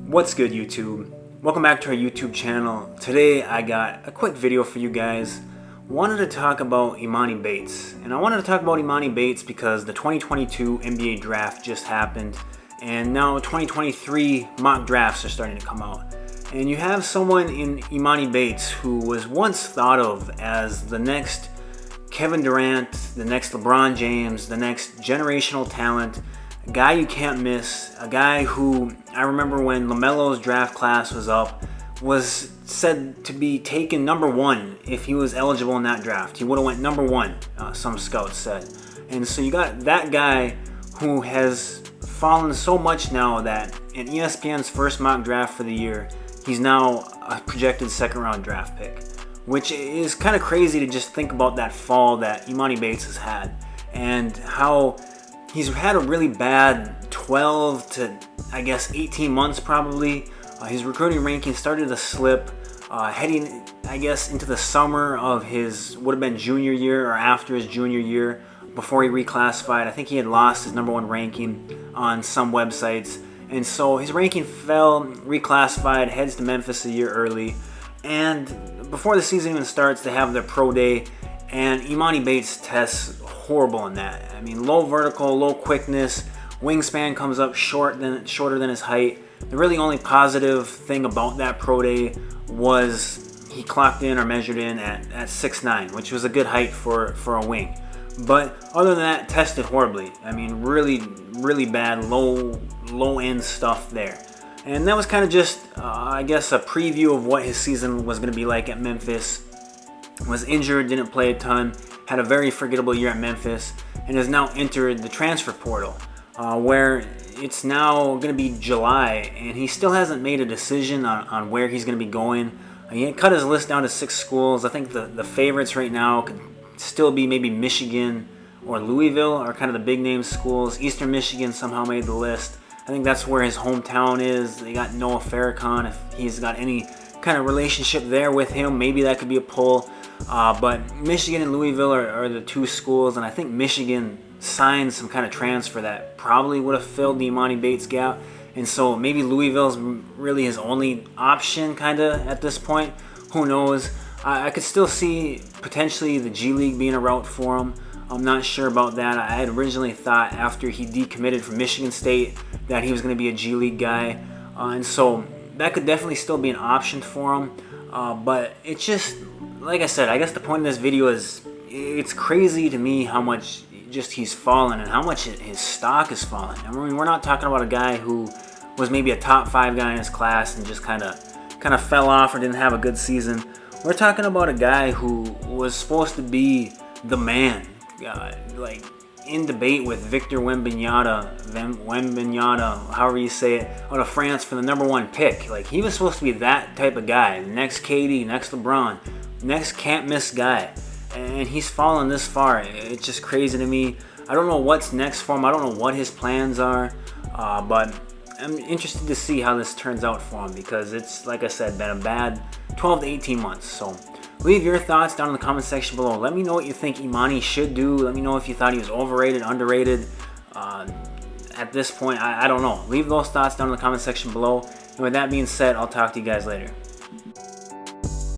What's good, YouTube? Welcome back to our YouTube channel. Today I got a quick video for you guys. Wanted to talk about Emoni Bates. And I wanted to talk about Emoni Bates because the 2022 NBA draft just happened. And now 2023 mock drafts are starting to come out. And you have someone in Emoni Bates who was once thought of as the next Kevin Durant, the next LeBron James, the next generational talent. A guy you can't miss, a guy who I remember when LaMelo's draft class was up, was said to be taken number one if he was eligible in that draft. He would have went number one, some scouts said. And so you got that guy who has fallen so much now that in ESPN's first mock draft for the year, he's now a projected second round draft pick, which is kind of crazy to just think about that fall that Emoni Bates has had and how he's had a really bad 12 to, I guess, 18 months probably. His recruiting ranking started to slip heading, I guess, into the summer of his, would have been junior year or after his junior year before he reclassified. I think he had lost his number one ranking on some websites. And so his ranking fell, reclassified, heads to Memphis a year early. And before the season even starts, they have their pro day. And Emoni Bates tests horrible in that. I mean, low vertical, low quickness, wingspan comes up shorter than his height. The really only positive thing about that pro day was he clocked in or measured in at 6'9", which was a good height for a wing. But other than that, tested horribly. I mean, really bad, low end stuff there. And that was kind of just, I guess, a preview of what his season was going to be like at Memphis. Was injured, didn't play a ton, had a very forgettable year at Memphis, and has now entered the transfer portal, where it's now going to be July, and he still hasn't made a decision on where he's going to be going. He cut his list down to 6 schools. I think the favorites right now could still be maybe Michigan or Louisville are kind of the big name schools. Eastern Michigan somehow made the list. I think that's where his hometown is. They got Noah Farrakhan. If he's got any kind of relationship there with him, maybe that could be a pull. But Michigan and Louisville are the 2 schools, and I think Michigan signed some kind of transfer that probably would have filled the Emoni Bates gap. And so maybe Louisville's really his only option kind of at this point. Who knows? I could still see potentially the G League being a route for him. I'm not sure about that. I had originally thought after he decommitted from Michigan State that he was going to be a G League guy. And so that could definitely still be an option for him. But it's just, like I said, I guess the point of this video is it's crazy to me how much just he's fallen and how much his stock is fallen. I mean, we're not talking about a guy who was maybe a top 5 guy in his class and just kind of fell off or didn't have a good season. We're talking about a guy who was supposed to be the man, like in debate with Victor Wembanyama, however you say it, out of France for the number 1 pick. Like, he was supposed to be that type of guy, next KD, next LeBron, next can't miss guy, and he's fallen this far. It's just crazy to me. I don't know what's next for him. I don't know what his plans are, but I'm interested to see how this turns out for him because it's, like I said, been a bad 12 to 18 months. So leave your thoughts down in the comment section below. Let me know what you think Emoni should do. Let me know if you thought he was overrated, underrated. At this point, I don't know. Leave those thoughts down in the comment section below. And with that being said, I'll talk to you guys later.